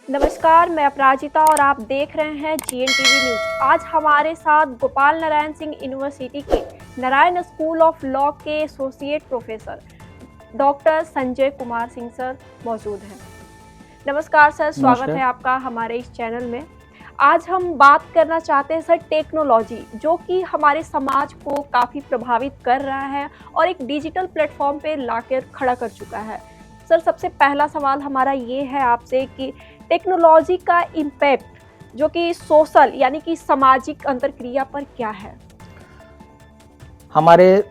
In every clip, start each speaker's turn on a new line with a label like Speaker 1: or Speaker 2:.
Speaker 1: नमस्कार, मैं अपराजिता और आप देख रहे हैं GNTV न्यूज। आज हमारे साथ गोपाल नारायण सिंह यूनिवर्सिटी के नारायण स्कूल ऑफ लॉ के associate professor doctor Sanjay Kumar Singh sir मौजूद हैं। नमस्कार सर, स्वागत है आपका हमारे इस चैनल में। आज हम बात करना चाहते हैं सर टेक्नोलॉजी, जो कि हमारे समाज को काफ़ी प्रभावित कर रहा है और एक डिजिटल प्लेटफॉर्म पे लाकर खड़ा कर चुका है। सर, सबसे पहला सवाल हमारा ये है आपसे कि टेक्नोलॉजी का इम्पैक्ट जो कि सोशल यानी कि सामाजिक अंतरक्रिया पर क्या है?
Speaker 2: हमारे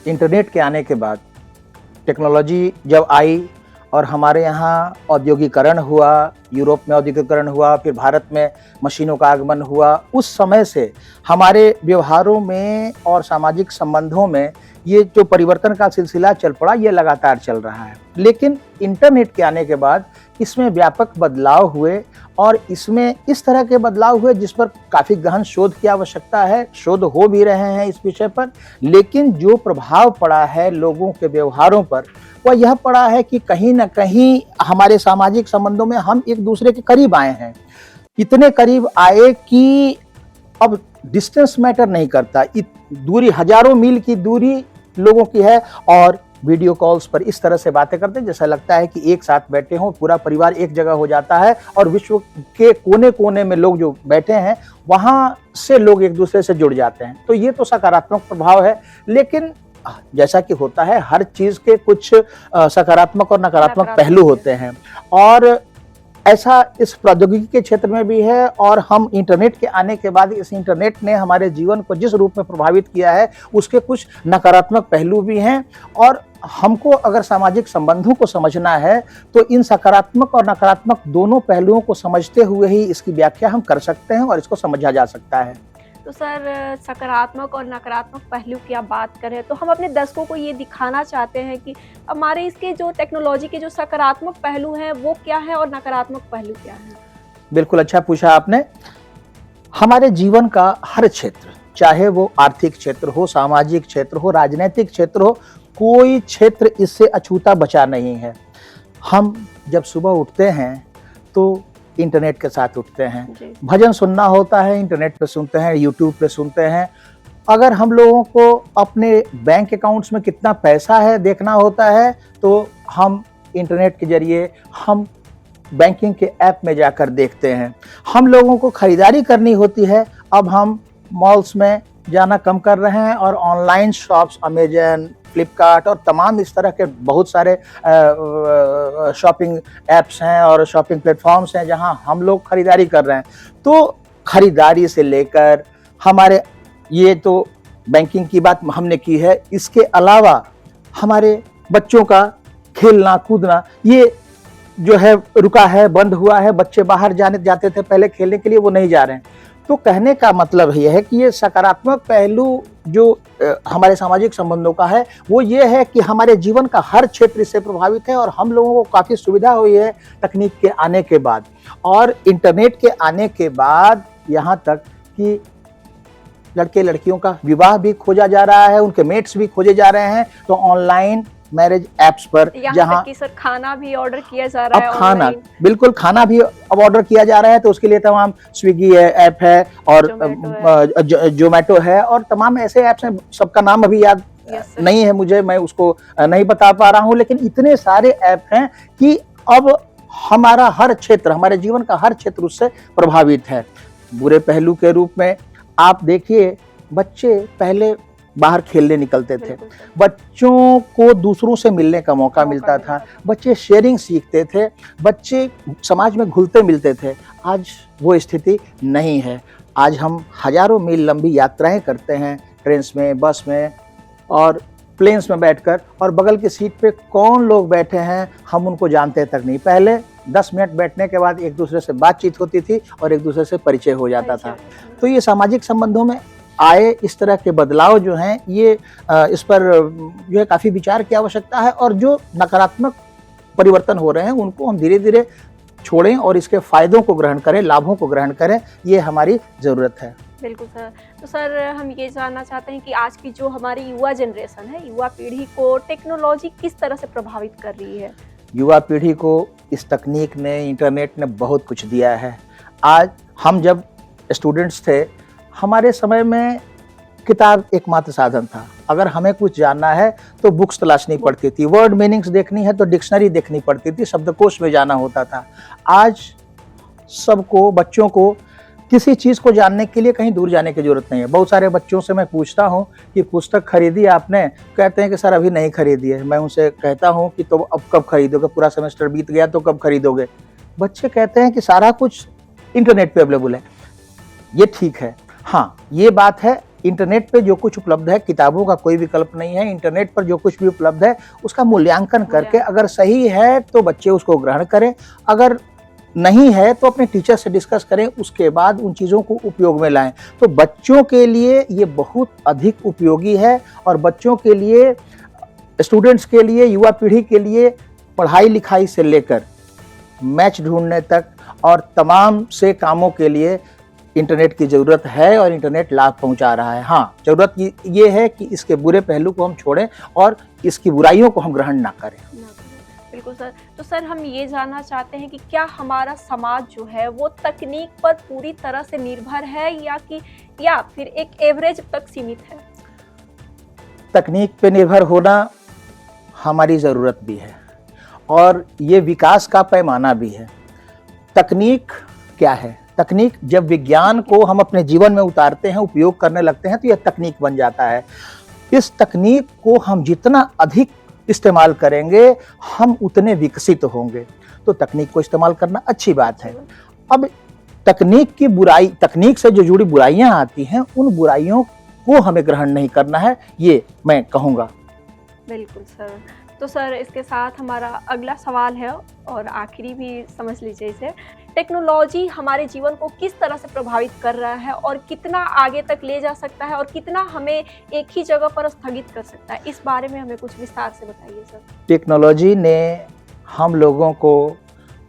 Speaker 2: इंटरनेट के आने के बाद टेक्नोलॉजी जब आई और हमारे यहाँ औद्योगिकरण हुआ, यूरोप में औद्योगिकरण हुआ, फिर भारत में मशीनों का आगमन हुआ, उस समय से हमारे व्यवहारों में और सामाजिक संबंधों में ये जो परिवर्तन का सिलसिला चल पड़ा, ये लगातार चल रहा है। लेकिन इंटरनेट के आने के बाद इसमें व्यापक बदलाव हुए और इसमें इस तरह के बदलाव हुए जिस पर काफ़ी गहन शोध की आवश्यकता है। शोध हो भी रहे हैं इस विषय पर, लेकिन जो प्रभाव पड़ा है लोगों के व्यवहारों पर वह यह पड़ा है कि कहीं ना कहीं हमारे सामाजिक संबंधों में हम एक दूसरे के करीब आए हैं। इतने करीब आए कि अब डिस्टेंस मैटर नहीं करता, दूरी, हजारों मील की दूरी लोगों की है और वीडियो कॉल्स पर इस तरह से बातें करते हैं जैसा लगता है कि एक साथ बैठे हों, पूरा परिवार एक जगह हो जाता है और विश्व के कोने कोने में लोग जो बैठे हैं वहां से लोग एक दूसरे से जुड़ जाते हैं। तो ये तो सकारात्मक प्रभाव है, लेकिन जैसा कि होता है हर चीज के कुछ सकारात्मक और नकारात्मक पहलू होते हैं और ऐसा इस प्रौद्योगिकी के क्षेत्र में भी है। और हम इंटरनेट के आने के बाद इस इंटरनेट ने हमारे जीवन को जिस रूप में प्रभावित किया है उसके कुछ नकारात्मक पहलू भी हैं और हमको अगर सामाजिक संबंधों को समझना है तो इन सकारात्मक और नकारात्मक दोनों पहलुओं को समझते हुए ही इसकी व्याख्या हम कर सकते हैं और इसको समझा जा सकता है।
Speaker 1: तो सर, सकारात्मक और नकारात्मक पहलू की आप बात करें तो हम अपने दर्शकों को ये दिखाना चाहते हैं कि हमारे इसके जो टेक्नोलॉजी के जो सकारात्मक पहलू हैं वो क्या है और नकारात्मक पहलू क्या है?
Speaker 2: बिल्कुल अच्छा पूछा आपने। हमारे जीवन का हर क्षेत्र, चाहे वो आर्थिक क्षेत्र हो, सामाजिक क्षेत्र हो, राजनीतिक क्षेत्र हो, कोई क्षेत्र इससे अछूता बचा नहीं है। हम जब सुबह उठते हैं तो इंटरनेट के साथ उठते हैं, भजन सुनना होता है इंटरनेट पे सुनते हैं, यूट्यूब पे सुनते हैं। अगर हम लोगों को अपने बैंक अकाउंट्स में कितना पैसा है देखना होता है तो हम इंटरनेट के जरिए हम बैंकिंग के ऐप में जाकर देखते हैं। हम लोगों को खरीदारी करनी होती है, अब हम मॉल्स में जाना कम कर रहे हैं और ऑनलाइन शॉप्स, अमेजन, फ्लिपकार्ट और तमाम इस तरह के बहुत सारे शॉपिंग ऐप्स हैं और शॉपिंग प्लेटफॉर्म्स हैं जहां हम लोग खरीदारी कर रहे हैं। तो खरीदारी से लेकर हमारे, ये तो बैंकिंग की बात हमने की है, इसके अलावा हमारे बच्चों का खेलना कूदना ये जो है रुका है, बंद हुआ है। बच्चे बाहर जाते थे पहले खेलने के लिए, वो नहीं जा रहे हैं। तो कहने का मतलब ये है कि ये सकारात्मक पहलू जो हमारे सामाजिक संबंधों का है वो ये है कि हमारे जीवन का हर क्षेत्र इससे प्रभावित है और हम लोगों को काफ़ी सुविधा हुई है तकनीक के आने के बाद और इंटरनेट के आने के बाद। यहाँ तक कि लड़के लड़कियों का विवाह भी खोजा जा रहा है, उनके मेट्स भी खोजे जा रहे हैं। तो ऑनलाइन मैरिज एप्स पर जहाँ
Speaker 1: कि सर खाना भी ऑर्डर किया जा रहा है,
Speaker 2: अब खाना, बिल्कुल खाना भी अब ऑर्डर किया जा रहा है। तो उसके लिए तमाम स्विगी ऐप है और जोमेटो है और तमाम ऐसे ऐप्स हैं, सबका नाम अभी याद नहीं है मुझे, मैं उसको नहीं बता पा रहा हूँ। लेकिन इतने सारे ऐप हैं कि अब हमारा हर क्षेत्र, हमारे जीवन का हर क्षेत्र उससे प्रभावित है। बुरे पहलू के रूप में आप देखिए, बच्चे पहले बाहर खेलने निकलते थे, बच्चों को दूसरों से मिलने का मौका मिलता था, बच्चे शेयरिंग सीखते थे, बच्चे समाज में घुलते मिलते थे। आज वो स्थिति नहीं है। आज हम हजारों मील लंबी यात्राएं करते हैं ट्रेन्स में, बस में और प्लेन्स में बैठकर, और बगल की सीट पे कौन लोग बैठे हैं हम उनको जानते तक नहीं। पहले 10 मिनट बैठने के बाद एक दूसरे से बातचीत होती थी और एक दूसरे से परिचय हो जाता था। तो ये सामाजिक संबंधों में आए इस तरह के बदलाव जो हैं, ये इस पर जो है काफ़ी विचार की आवश्यकता है और जो नकारात्मक परिवर्तन हो रहे हैं उनको हम धीरे धीरे छोड़ें और इसके फायदों को ग्रहण करें, लाभों को ग्रहण करें, ये हमारी ज़रूरत है।
Speaker 1: बिल्कुल सर। तो सर, हम ये जानना चाहते हैं कि आज की जो हमारी युवा जनरेशन है, युवा पीढ़ी को टेक्नोलॉजी किस तरह से प्रभावित कर रही है?
Speaker 2: युवा पीढ़ी को इस तकनीक ने, इंटरनेट ने बहुत कुछ दिया है। आज हम जब स्टूडेंट्स थे, हमारे समय में किताब एकमात्र साधन था। अगर हमें कुछ जानना है तो बुक्स तलाशनी पड़ती थी, वर्ड मीनिंग्स देखनी है तो डिक्शनरी देखनी पड़ती थी, शब्दकोश में जाना होता था। आज सबको, बच्चों को किसी चीज़ को जानने के लिए कहीं दूर जाने की जरूरत नहीं है। बहुत सारे बच्चों से मैं पूछता हूँ कि पुस्तक खरीदी आपने, कहते हैं कि सर अभी नहीं खरीदी है। मैं उनसे कहता हूँ कि तो अब कब खरीदोगे, पूरा सेमेस्टर बीत गया तो कब खरीदोगे। बच्चे कहते हैं कि सारा कुछ इंटरनेट पे अवेलेबल है। ये ठीक है, हाँ ये बात है, इंटरनेट पे जो कुछ उपलब्ध है, किताबों का कोई विकल्प नहीं है। इंटरनेट पर जो कुछ भी उपलब्ध है उसका मूल्यांकन करके अगर सही है तो बच्चे उसको ग्रहण करें, अगर नहीं है तो अपने टीचर से डिस्कस करें, उसके बाद उन चीज़ों को उपयोग में लाएं। तो बच्चों के लिए ये बहुत अधिक उपयोगी है और बच्चों के लिए, स्टूडेंट्स के लिए, युवा पीढ़ी के लिए पढ़ाई लिखाई से लेकर मैच ढूंढने तक और तमाम से कामों के लिए इंटरनेट की ज़रूरत है और इंटरनेट लाभ पहुंचा रहा है। हाँ, ज़रूरत ये है कि इसके बुरे पहलू को हम छोड़ें और इसकी बुराइयों को हम ग्रहण ना करें।
Speaker 1: बिल्कुल सर। तो सर हम ये जानना चाहते हैं कि क्या हमारा समाज जो है वो तकनीक पर पूरी तरह से निर्भर है या फिर एक एवरेज तक सीमित है?
Speaker 2: तकनीक पे निर्भर होना हमारी ज़रूरत भी है और ये विकास का पैमाना भी है। तकनीक क्या है? तकनीक जब विज्ञान को हम अपने जीवन में उतारते हैं, उपयोग करने लगते हैं तो यह तकनीक बन जाता है। इस तकनीक को हम जितना अधिक इस्तेमाल करेंगे हम उतने विकसित होंगे। तो तकनीक को इस्तेमाल करना अच्छी बात है। अब तकनीक की बुराई, तकनीक से जो जुड़ी बुराइयां आती हैं, उन बुराइयों को हमें ग्रहण नहीं करना है, ये मैं कहूँगा।
Speaker 1: बिल्कुल सर। तो सर इसके साथ हमारा अगला सवाल है और आखिरी भी समझ लीजिए इसे। टेक्नोलॉजी हमारे जीवन को किस तरह से प्रभावित कर रहा है और कितना आगे तक ले जा सकता है और कितना हमें एक ही जगह पर स्थगित कर सकता है, इस बारे में हमें कुछ विस्तार से बताइए सर।
Speaker 2: टेक्नोलॉजी ने हम लोगों को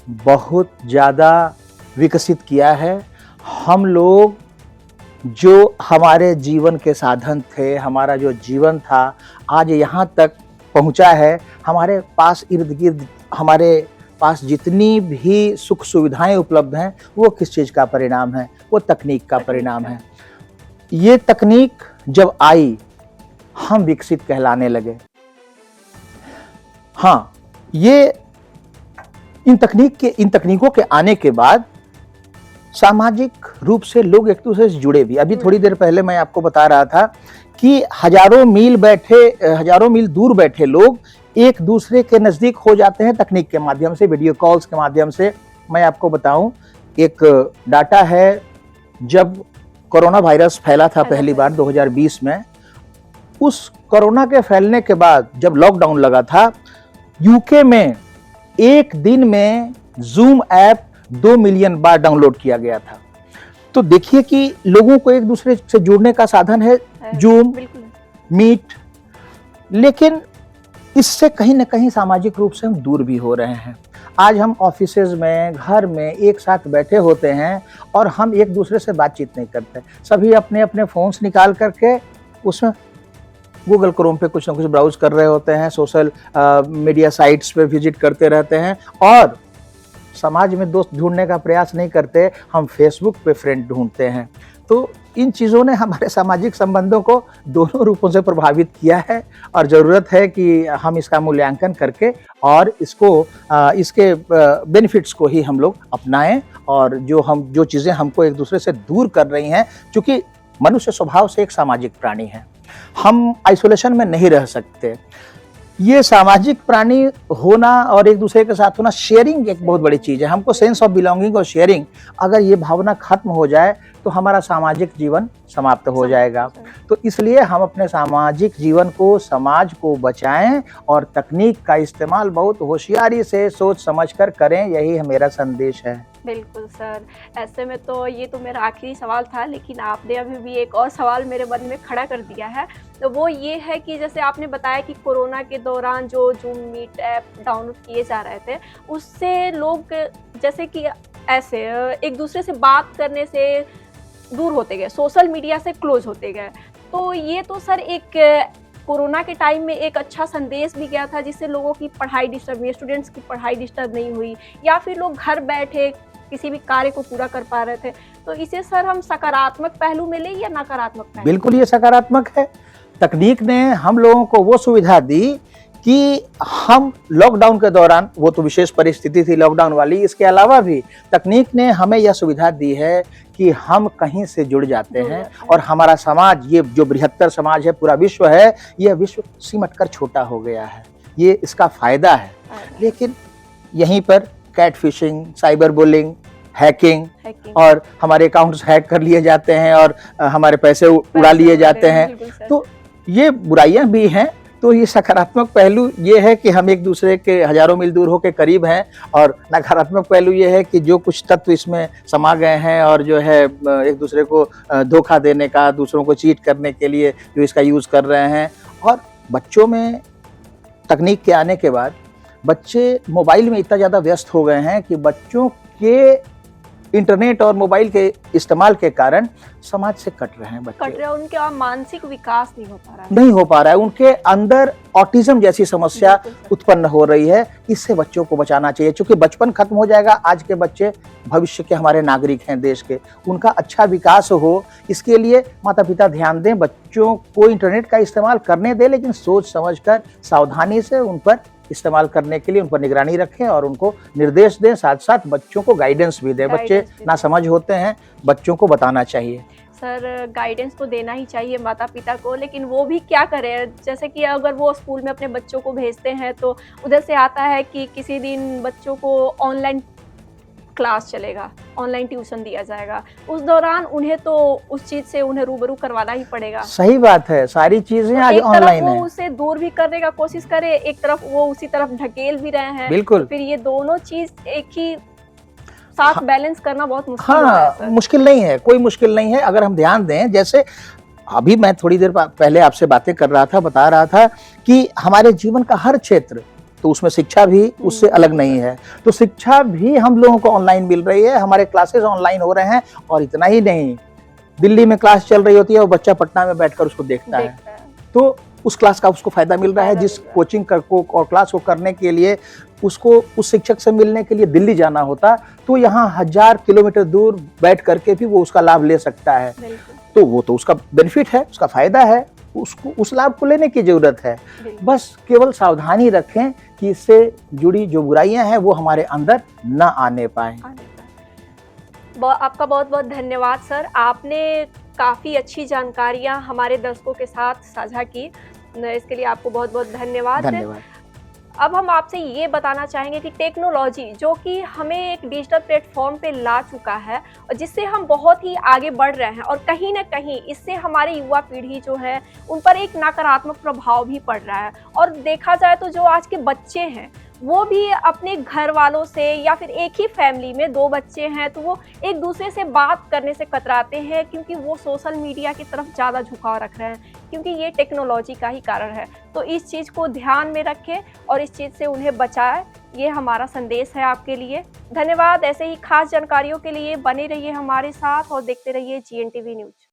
Speaker 2: बहुत ज़्यादा विकसित किया है। हम लोग जो हमारे जीवन के साधन थे, हमारा जो जीवन था, आज यहाँ तक पहुँचा है। हमारे पास इर्द गिर्द, हमारे पास जितनी भी सुख सुविधाएं उपलब्ध हैं, वो किस चीज़ का परिणाम है? वो तकनीक का परिणाम है। ये तकनीक जब आई, हम विकसित कहलाने लगे। हाँ, ये इन तकनीकों के आने के बाद सामाजिक रूप से लोग एक दूसरे से जुड़े भी। अभी थोड़ी देर पहले मैं आपको बता रहा था कि हजारों मील दूर बैठे लोग एक दूसरे के नज़दीक हो जाते हैं तकनीक के माध्यम से, वीडियो कॉल्स के माध्यम से। मैं आपको बताऊं, एक डाटा है, जब कोरोना वायरस फैला था पहली बार 2020 में, उस कोरोना के फैलने के बाद जब लॉकडाउन लगा था, यूके में एक दिन में जूम ऐप 2 मिलियन बार डाउनलोड किया गया था। तो देखिए कि लोगों को एक दूसरे से जुड़ने का साधन है जूम, मीट, लेकिन इससे कहीं ना कहीं सामाजिक रूप से हम दूर भी हो रहे हैं। आज हम ऑफिसेज में, घर में एक साथ बैठे होते हैं और हम एक दूसरे से बातचीत नहीं करते। सभी अपने अपने फोन्स निकाल करके उसमें गूगल क्रोम पे कुछ ना कुछ ब्राउज कर रहे होते हैं, सोशल मीडिया साइट्स पे विजिट करते रहते हैं और समाज में दोस्त ढूंढने का प्रयास नहीं करते, हम फेसबुक पे फ्रेंड ढूंढते हैं। तो इन चीज़ों ने हमारे सामाजिक संबंधों को दोनों रूपों से प्रभावित किया है और ज़रूरत है कि हम इसका मूल्यांकन करके और इसके बेनिफिट्स को ही हम लोग अपनाएं और जो चीज़ें हमको एक दूसरे से दूर कर रही हैं, क्योंकि मनुष्य स्वभाव से एक सामाजिक प्राणी है, हम आइसोलेशन में नहीं रह सकते। ये सामाजिक प्राणी होना और एक दूसरे के साथ होना, शेयरिंग एक बहुत बड़ी चीज़ है। हमको सेंस ऑफ बिलोंगिंग और शेयरिंग, अगर ये भावना खत्म हो जाए तो हमारा सामाजिक जीवन समाप्त हो जाएगा। तो इसलिए हम अपने सामाजिक जीवन को, समाज को बचाएं और तकनीक का इस्तेमाल बहुत होशियारी से सोच समझ कर करें, यही मेरा संदेश है।
Speaker 1: बिल्कुल सर। ऐसे में तो ये तो मेरा आखिरी सवाल था, लेकिन आपने अभी भी एक और सवाल मेरे मन में खड़ा कर दिया है। तो वो ये है कि जैसे आपने बताया कि कोरोना के दौरान जो जूम मीट ऐप डाउनलोड किए जा रहे थे, उससे लोग जैसे कि ऐसे एक दूसरे से बात करने से दूर होते गए, सोशल मीडिया से क्लोज होते गए। तो ये तो सर एक कोरोना के टाइम में एक अच्छा संदेश भी गया था, जिससे लोगों की पढ़ाई डिस्टर्ब हुई, स्टूडेंट्स की पढ़ाई डिस्टर्ब नहीं हुई, या फिर लोग घर बैठे किसी भी कार्य को पूरा कर पा रहे थे। तो इसे सर हम सकारात्मक पहलू में लें या नकारात्मक पहलू?
Speaker 2: बिल्कुल ये सकारात्मक है। तकनीक ने हम लोगों को वो सुविधा दी कि हम लॉकडाउन के दौरान, वो तो विशेष परिस्थिति थी लॉकडाउन वाली, इसके अलावा भी तकनीक ने हमें यह सुविधा दी है कि हम कहीं से जुड़ जाते हैं और हमारा समाज, ये जो बृहत्तर समाज है, पूरा विश्व है, यह विश्व सिमट कर छोटा हो गया है। ये इसका फायदा है। लेकिन यहीं पर cat fishing, cyber bullying, hacking और हमारे अकाउंट्स हैक कर लिए जाते हैं और हमारे पैसे उड़ा लिए जाते हैं। तो ये बुराइयां भी हैं। तो ये सकारात्मक पहलू ये है कि हम एक दूसरे के हजारों मील दूर होकर करीब हैं, और नकारात्मक पहलू ये है कि जो कुछ तत्व इसमें समा गए हैं और जो है एक दूसरे को धोखा देने का, दूसरों को चीट करने के लिए जो इसका यूज़ कर रहे हैं। और बच्चों में तकनीक के आने के बाद बच्चे मोबाइल में इतना ज़्यादा व्यस्त हो गए हैं कि बच्चों के इंटरनेट और मोबाइल के इस्तेमाल के कारण समाज से कट रहे हैं बच्चे।
Speaker 1: कट रहे हैं, उनका मानसिक विकास नहीं हो पा रहा है।
Speaker 2: नहीं हो पा रहा है, उनके अंदर ऑटिज्म जैसी समस्या उत्पन्न हो रही है। इससे बच्चों को बचाना चाहिए, क्योंकि बचपन खत्म हो जाएगा। आज के बच्चे भविष्य के हमारे नागरिक हैं देश के, उनका अच्छा विकास हो, इसके लिए माता पिता ध्यान दें। बच्चों को इंटरनेट का इस्तेमाल करने दें, लेकिन सोच समझकर सावधानी से उन पर इस्तेमाल करने के लिए उन पर निगरानी रखें और उनको निर्देश दें। साथ साथ बच्चों को गाइडेंस भी दें। बच्चे ना समझ होते हैं, बच्चों को बताना चाहिए।
Speaker 1: सर गाइडेंस तो देना ही चाहिए माता पिता को, लेकिन वो भी क्या करें? जैसे कि अगर वो स्कूल में अपने बच्चों को भेजते हैं तो उधर से आता है कि किसी दिन बच्चों को ऑनलाइन क्लास चलेगा, ऑनलाइन ट्यूशन दिया जाएगा। उस दौरान उन्हें तो उस चीज से उन्हें रूबरू करवाना ही पड़ेगा।
Speaker 2: सही बात है, सारी चीजें आज ऑनलाइन है।
Speaker 1: वो उसे दूर भी करने का कोशिश करे, एक तरफ वो उसी तरफ ढकेल भी रहे हैं।
Speaker 2: बिल्कुल।
Speaker 1: फिर ये दोनों चीज एक ही साथ बैलेंस करना बहुत मुश्किल है।
Speaker 2: मुश्किल नहीं है, कोई मुश्किल नहीं है अगर हम ध्यान दें। जैसे अभी मैं थोड़ी देर पहले आपसे बातें कर रहा था, बता रहा था कि हमारे जीवन का हर क्षेत्र, तो उसमें शिक्षा भी उससे अलग नहीं है। तो शिक्षा भी हम लोगों को ऑनलाइन मिल रही है, हमारे क्लासेस ऑनलाइन हो रहे हैं। और इतना ही नहीं, दिल्ली में क्लास चल रही होती है और बच्चा पटना में बैठकर उसको देखता है, तो उस क्लास का उसको फायदा मिल रहा है। जिस कोचिंग को और क्लास को करने के लिए उसको उस शिक्षक से मिलने के लिए दिल्ली जाना होता, तो यहाँ 1000 किलोमीटर दूर बैठ करके भी वो उसका लाभ ले सकता है। तो वो तो उसका बेनिफिट है, उसका फायदा है, उसको उस लाभ को लेने की जरूरत है। बस केवल सावधानी रखें कि इससे जुड़ी जो बुराइयां हैं वो हमारे अंदर न आने पाए।
Speaker 1: आपका बहुत बहुत धन्यवाद सर, आपने काफ़ी अच्छी जानकारियां हमारे दर्शकों के साथ साझा की, इसके लिए आपको बहुत बहुत धन्यवाद। अब हम आपसे ये बताना चाहेंगे कि टेक्नोलॉजी जो कि हमें एक डिजिटल प्लेटफॉर्म पे ला चुका है और जिससे हम बहुत ही आगे बढ़ रहे हैं, और कहीं ना कहीं इससे हमारी युवा पीढ़ी जो है उन पर एक नकारात्मक प्रभाव भी पड़ रहा है। और देखा जाए तो जो आज के बच्चे हैं वो भी अपने घर वालों से, या फिर एक ही फैमिली में 2 बच्चे हैं तो वो एक दूसरे से बात करने से कतराते हैं, क्योंकि वो सोशल मीडिया की तरफ ज़्यादा झुकाव रख रहे हैं, क्योंकि ये टेक्नोलॉजी का ही कारण है। तो इस चीज़ को ध्यान में रखें और इस चीज़ से उन्हें बचाएं, ये हमारा संदेश है आपके लिए। धन्यवाद। ऐसे ही खास जानकारियों के लिए बने रहिए हमारे साथ और देखते रहिए GNTV न्यूज़।